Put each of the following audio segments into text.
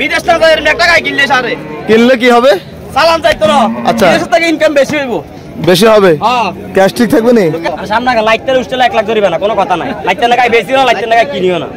বিদেশ থেকে একটা গাই কিনলে সারে কিনলে কি হবে? চালান চাইতো না। আচ্ছা, বিদেশ থেকে ইনকাম বেশি হইব। বেশি হবে? হ্যাঁ, ক্যাশ ঠিক থাকবে নি? সামনে লাইটটার উঠলে 1 লাখ ধরিবে না, কোনো কথা নাই। লাইটটা না গাই বেশিও না, লাইটটা না গাই কিনিও না।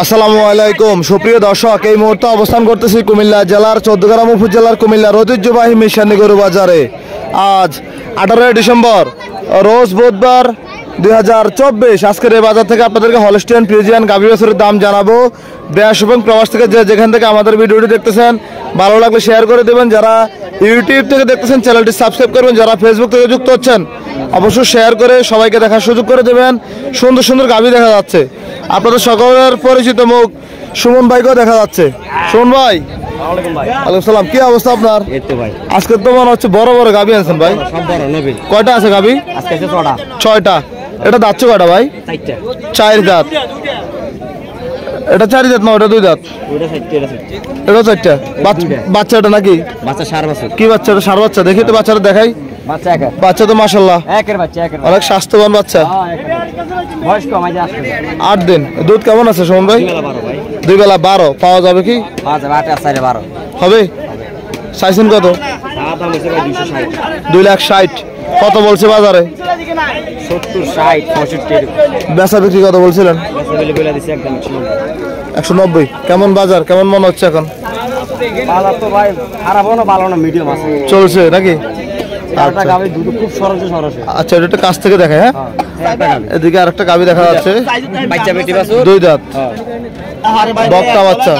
আসসালামু আলাইকুম সুপ্রিয় দর্শক, এই মুহূর্তে অবস্থান করতেছি কুমিল্লা জেলার চৌদ্দগ্রাম উপজেলার কুমিল্লার ঐতিহ্যবাহী মিশানি গরু বাজারে। আজ 18 ডিসেম্বর, রোজ বুধবার 2024। আজকের এই বাজার থেকে আপনাদেরকে হলস্টিয়ান ফ্রিজিয়ান গাভী বাছুরের দাম জানাবো। দেশ এবং প্রবাস থেকে যেখান থেকে আমাদের ভিডিওটি দেখতেছেন, ভালো লাগলে শেয়ার করে দেবেন। যারা ইউটিউব থেকে দেখতেছেন চ্যানেলটি সাবস্ক্রাইব করবেন। যারা ফেসবুক থেকে যুক্ত হচ্ছেন অবশ্যই শেয়ার করে সবাইকে দেখার সুযোগ করে দেবেন। সুন্দর সুন্দর গাভী দেখা যাচ্ছে। আপনাদের সকলের পরিচিত মুখ সুমন ভাইকেও দেখা যাচ্ছে। সুমন ভাই, ওয়ালাইকুম সালাম, কি অবস্থা আপনার? আজকে তো মনে হচ্ছে বড় বড় গাভী আছেন ভাই। কয়টা আছে গাভী? 6টা। এটা দাঁতছে কয়টা ভাই? 4 দাঁত। এটা 4 দাঁত না, ওটা 2 দাঁত? এটা 4টা। বাচ্চাটা নাকি? কি বাচ্চা? এটা ষাঁড় বাচ্চা। দেখি তো বাচ্চাটা, দেখাই। বাচ্চা তো মাশাআল্লাহ অনেক স্বাস্থ্যবান বাচ্চা। 8 দিন। দুধ কেমন আছে সুমন ভাই? 2 বেলা 12 পাওয়া যাবে কি? হবে। চাইছেন কত? 2,60,000। কত বলছে বাজারে? 70-60-65। বেচা বিক্রি কত বলছিলেন? 190। কেমন বাজার, কেমন মনে হচ্ছে এখন? বাজার তো ভাই খারাপ না, ভালো না, মিডিয়াম আছে, চলছে নাকি? আচ্ছা, এটা কাছ থেকে দেখায়। হ্যাঁ, এদিকে আরেকটা গাভী দেখা যাচ্ছে, 2 দাঁত, বক্তা বাচ্চা।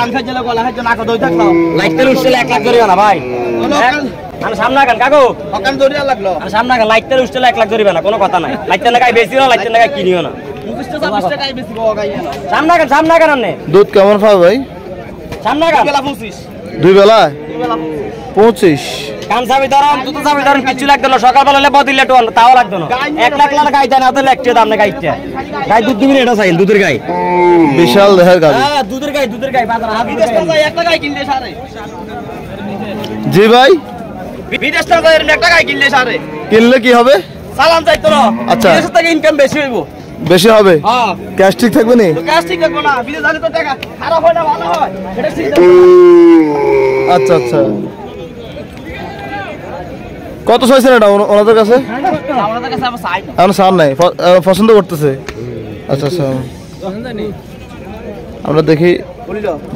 কোনো কথা নাই। কিনিও না। দুধ কেমন খাবে ভাই? 2 বেলা 25। সকালবেলা তাও লাগতো না। 1 লাখ গাই দেয় না, দাম না। গাই দুধ দিবি, এটা চাই দুধের গাই, বিশাল দেহের গাভী। দুধের গাই জি ভাই, বিদেশ থেকে একটা গাই কিনলে সারে কিনলে কি হবে? চালান চাইতো না। আচ্ছা, বিদেশ থেকে ইনকাম বেশি হইব। বেশি হবে? ক্যাশ ঠিক থাকবে নি? ক্যাশ ঠিক থাকবে না। বিদেশ যালে তো টাকা খারাপ হয় না, ভালো হয়। আচ্ছা আচ্ছা, কত চাইছেন এটা ওনাদের কাছে? এখন সার নাই, পছন্দ করতেছে। আচ্ছা আচ্ছা, আমরা দেখি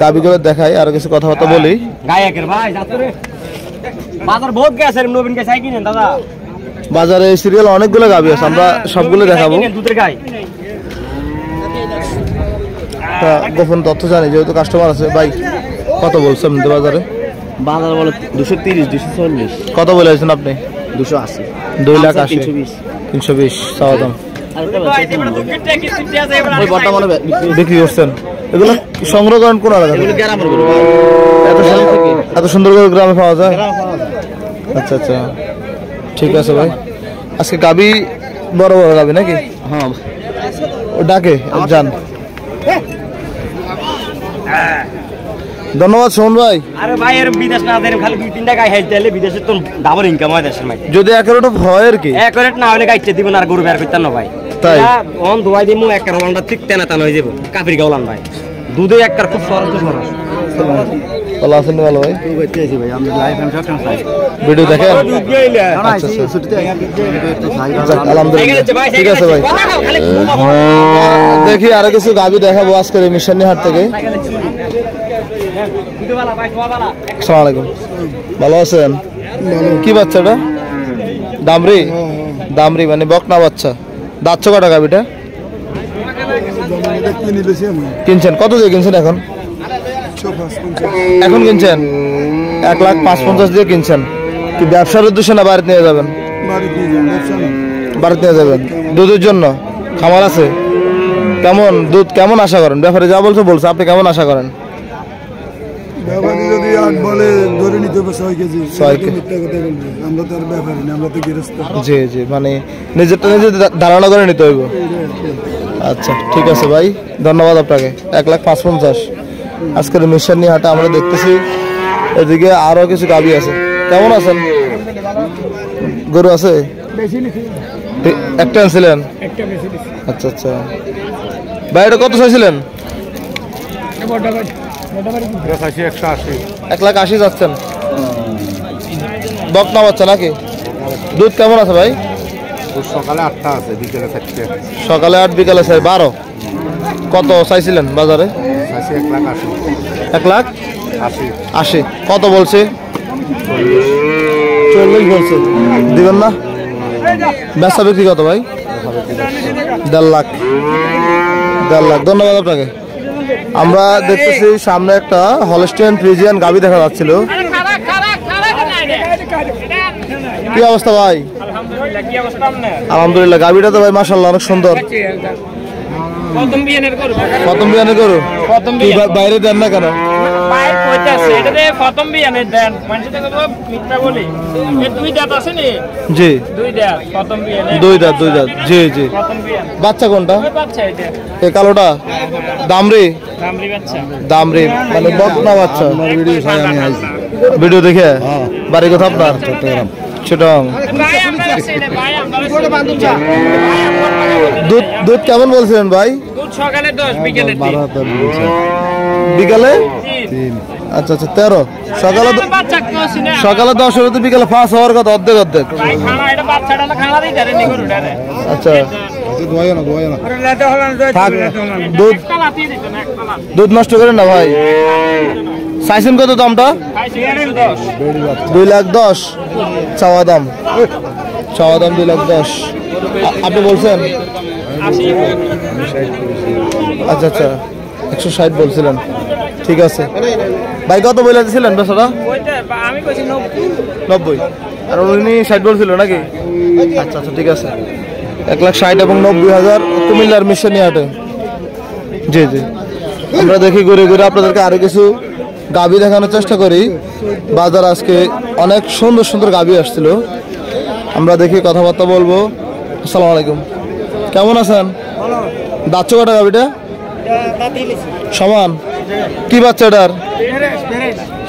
গাভীগুলো দেখাই, আর কিছু কথাবার্তা বলি। বাজারে সিরিয়াল অনেকগুলো গাভী আছে, আমরা সবগুলো দেখাবো। গোপন তথ্য জানি যেহেতু কাস্টমার আছে। ভাই, কত বলছেন বাজারে? বাজার বলে 230-240। কত বলেছেন আপনি? 280। 2,80,000। 320 চাওয়া দাম। বিক্রি করছেন? এগুলো সংগ্রহ করেন কোন এলাকা? এত সুন্দর করে গ্রামে পাওয়া যায়? আচ্ছা আচ্ছা, ঠিক আছে ভাই। আজকে গাভী বড় বড় গাভী নাকি? হ্যাঁ, ও ডাকে যান। ধন্যবাদ সোহন ভাই। আরে ভাই, এর বিদেশ না দেন, খালি 2-3টা গাই হাইতে দিলে বিদেশে তো ডাবল ইনকাম হয় দেশের মাঝে। যদি অ্যাকুরেট হয় আর কি, অ্যাকুরেট না হলে গাইতে দিব না, আর গরু বের করতেন না ভাই। তাই অন দুয়াই দিমু, একটা রোলানটা ঠিক তেনা টান হয়ে যাব। কাফির গাওলান ভাই, দুধে একটা খুব সরল সরল। ভালো আছেন? ভালো ভাই, ভাই আমি লাইভ এম সবসময় চাই ভিডিও দেখেন। আলহামদুলিল্লাহ, ঠিক আছে ভাই। দেখি আরো কিছু গাভী দেখাবো আজকের এই মিশানি হাট থেকে। আসসালামু আলাইকুম, ভালো আছেন? কি বাচ্চাটা? দামরি? দামরি মানে বকনা বাচ্চা। দাঁতছো কটা গাভীটা? কিনছেন কত দিয়ে কিনছেন এখন? এখন কিনছেন 1,55,000 দিয়ে কিনছেন। কি ব্যবসার উদ্দেশ্যে না বাড়িতে নিয়ে যাবেন? বাড়িতে নিয়ে যাবেন। দুধের জন্য খামার আছে? কেমন দুধ কেমন আশা করেন? ব্যাপারে যা বলছে, আপনি কেমন আশা করেন? জি জি, মানে নিজেরটা নিজে ধারণা করে নিতে হইব। আচ্ছা ঠিক আছে ভাই, ধন্যবাদ আপনাকে। 1,55,000 আজকের মিশন নিয়ে হাটে আমরা দেখতেছি। এদিকে আরো কিছু গাভী আছে। কেমন আছেন? গরু আছে? একটা আনছিলেন? আচ্ছা আচ্ছা ভাই, এটা কত চাইছিলেন? 1,80,000 যাচ্ছেন। বকনা বাচ্চা নাকি? দুধ কেমন আছে ভাই? সকালে 8টা আছে, বিকেলে 4টে। সকালে 8 বিকালে 12। কত চাইছিলেন বাজারে? 1,80,000। কত বলছে? 40 বলছে। দিবেন না? বেচা বিক্রি কত ভাই? 1.5 লাখ। ধন্যবাদ আপনাকে। আমরা দেখতেছি সামনে একটা হলস্টিয়ান ফ্রিজিয়ান গাভী দেখা যাচ্ছিল। কি অবস্থা ভাই? আলহামদুলিল্লাহ। গাভীটা তো ভাই মাশাআল্লাহ অনেক সুন্দর। প্রথম বিয়ানের গরু। বাইরে দেন না কেন? জি, দুই দাঁত। জি জি। বাচ্চা কোনটা? এই কালোটা? দামরি মানে বকনা বাচ্চা। ভিডিও দেখে? বাড়ি কোথা আপনার? চিটাগং। দুধ কেমন বলছিলেন ভাই? সকালে 10, বিকেলে 3। বিকালে 3। আচ্ছা 13। সকালে 10 হলে তো বিকালে 5 হওয়ার কথা, অর্ধেক। আচ্ছা থাক, দুধ নষ্ট করেন না ভাই। চাইছেন কত দামটা? 2,10,000 চাওয়া দাম। 2,10,000। আপনি বলছেন? আচ্ছা 160 বলছিলেন। ঠিক আছে ভাই। কত বলে দিয়েছিলেন বেচাটা? 90। আর উনি 60 বলছিল নাকি? আচ্ছা ঠিক আছে। 1,60,000 এবং 90,000 কুমিল্লার মিশনী হাটে। জি। আমরা দেখি ঘুরে আপনাদেরকে আরো কিছু গাভী দেখানোর চেষ্টা করি। বাজার আজকে অনেক সুন্দর গাভী আসছিল। আমরা দেখি কথাবার্তা বলবো। আসসালামু আলাইকুম, কেমন আছেন? দাচ্ছ কটা গাভীটা? সমান। কি বাচ্চা এটার?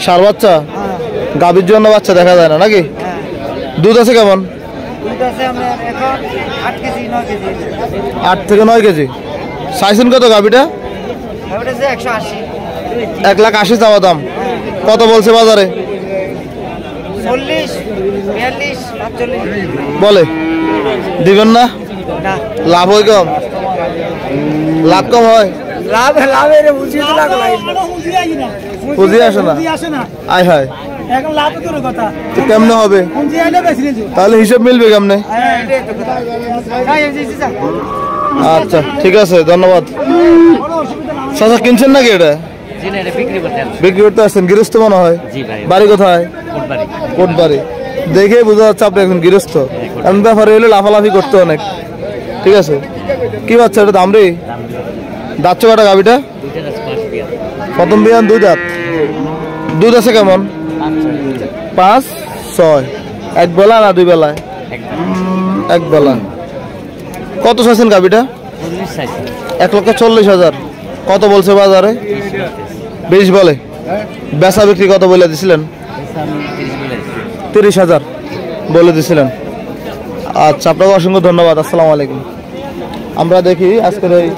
ষাঁড় বাচ্চা। গাভীর জন্য বাচ্চা দেখা যায় না নাকি? দুধ আছে কেমন? 8 থেকে 9 কেজি। চাইছেন কত গাভীটা? 1,80,000 চাওয়া দাম। কত বলছে বাজারে? 40, 42, 48 বলে। দিবেন না? লাভ হয় কম? লাভ কম হয়? পুঁজি আসে না। আয় হায়, কেমনে হবে তাহলে? হিসাব মিলবে কেমনে? আচ্ছা ঠিক আছে, ধন্যবাদ। চাচা কিনছেন নাকি এটা? বিক্রি করতে আসছেন? গৃহস্থ মনে হয়। বাড়ি কোথায়? কোটবাড়ি। দেখে বোঝা যাচ্ছে আপনি একজন গৃহস্থ। এমন ব্যাপারে হলে লাফালাফি করতে অনেক। ঠিক আছে। কি বাচ্চা এটা? দামরি। দাচ্ছ কটা গাভীটা? প্রথম বিয়ান 2 দাঁত। দুধ আছে কেমন? 5-6। এক বেলা না 2 বেলায়? এক বেলা। কত চাইছেন গাভীটা? 1,40,000। কত বলছে বাজারে? 20 বলে। বেচা বিক্রি কত বলে দিছিলেন? 30,000 বলে দিছিলেন। আচ্ছা, আপনাকে অসংখ্য ধন্যবাদ। আসসালামু আলাইকুম। আমরা দেখি আজকের এই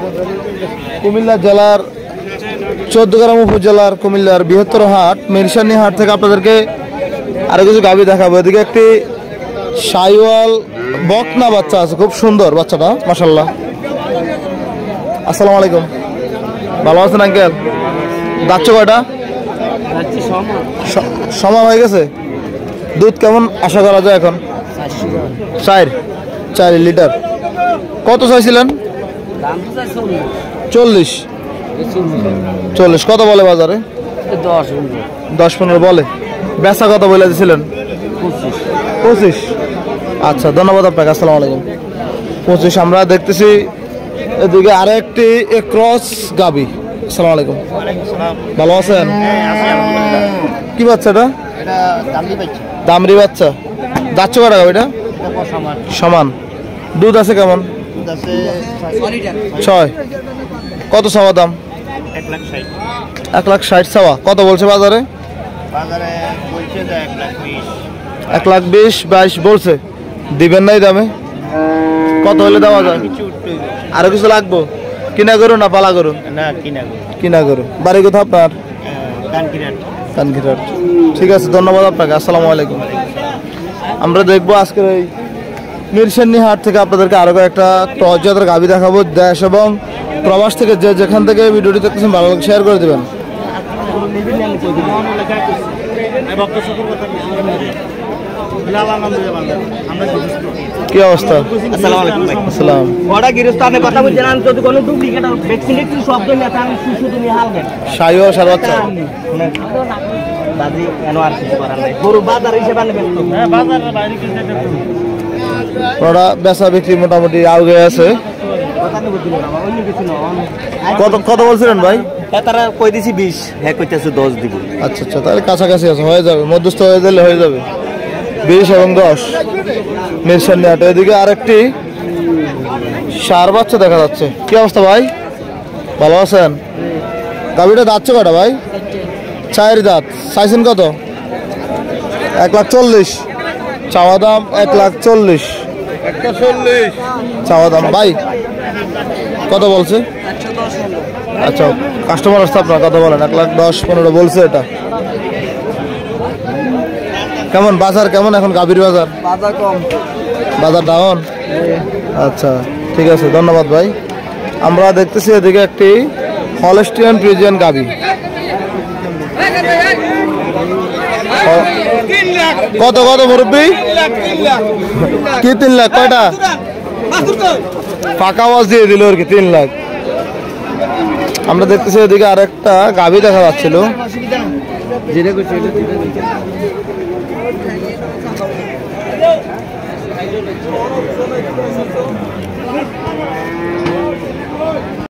কুমিল্লা জেলার 14 গ্রাম উপজেলার কুমিল্লার বৃহত্তর হাট মিরসানি হাট থেকে আপনাদেরকে আরো কিছু গাভী দেখাবো। এদিকে একটি শাইওয়াল বকনা বাচ্চা আছে, খুব সুন্দর বাচ্চাটা মাশাআল্লাহ। আসসালামু আলাইকুম, ভালো আছেন আঙ্কেল? দাচ্ছ কয়টা? সময় হয়ে গেছে। দুধ কেমন আশা করা যায় এখন? 4 লিটার। কত চাইছিলেন? 40। কত বলে বাজারে? 10-15 বলে। বেচা কত বলে দিয়েছিলেন? 25। আচ্ছা, ধন্যবাদ আপনাকে। আসসালামু আলাইকুম। 25 আমরা দেখতেছি। এদিকে আরো একটি ক্রস গাবি। আসসালামু আলাইকুম, ভালো আছেন? কি বাচ্চাটা? দামরি বাচ্চা। যাচ্ছ কটা গাবিটা? সমান। দুধ আছে কেমন? 6। কত চাওয়া দাম? 1,60,000 চাওয়া। কত বলছে বাজারে? 1,20,000-22 বলছে। দিবেন নাই দামে? কত হলে দেওয়া যায়? আরো কিছু লাগবো? কিনা করো না পালা করো? কিনা করো। বাড়ি কোথা আপনার? কানকিরহাট। ঠিক আছে, ধন্যবাদ আপনাকে, আসসালামু আলাইকুম। আমরা দেখবো আজকের এই মিরসেন্নি হাট থেকে আপনাদেরকে আরো একটা ক্রস জাতের গাভী দেখাবো। দেশ এবং প্রবাস থেকে যে যেখান থেকে ভিডিওটি দেখতেছেন ভালো লাগে শেয়ার করে দেবেন। কি অবস্থা? আসসালামু আলাইকুম ভাই। আসসালাম। বড় গৃহস্থ আপনি কথা বলছেন, আমি যদি কোনো ডুপ্লিকেট ভ্যাকসিন একটু শব্দ নিয়ে আমি শুধু নিয়ে হালবেন সাইও সার বাচ্চা দাদি কেন আর কিছু করার নাই, গরু বাজার হিসেবে আনবেন তো। হ্যাঁ বাজারের বাইরে কিনতে ওরা বেচা বিক্রি মোটামুটি আগে আছে। কত কত বলছিলেন ভাই? তারা কই দিছি 20, হ্যাঁ কইতেছে 10 দিব। আচ্ছা আচ্ছা, তাহলে কাছাকাছি আছে, হয়ে যাবে, মধ্যস্থ হয়ে গেলে হয়ে যাবে। 20 এবং 10 মিরসেন্নি হাটে। এদিকে আরেকটি সার বাচ্চা দেখা যাচ্ছে। কি অবস্থা ভাই, ভালো আছেন? গাভীটা যাচ্ছে কটা ভাই? 4 দাঁত। চাইছেন কত? 1,40,000 চাওয়া দাম। 1,40,000 চাওয়া দাম। ভাই কত বলছে? আচ্ছা, কাস্টমার আসছে আপনার, কত বলেন? 1,10,15 বলছে। এটা কেমন বাজার, কেমন এখন গাভীর বাজার? বাজার কম, বাজার ডাউন। আচ্ছা ঠিক আছে, ধন্যবাদ ভাই। আমরা দেখতেছি এদিকে একটি হলস্টিয়ান ফ্রিজিয়ান গাভী। কত কত মুরব্বী? কি 3 লাখ? কয়টা? পাকা আওয়াজ দিয়ে দিল আর কি, 3 লাখ। আমরা দেখতেছি এদিকে আরেকটা গাভী দেখা যাচ্ছিল।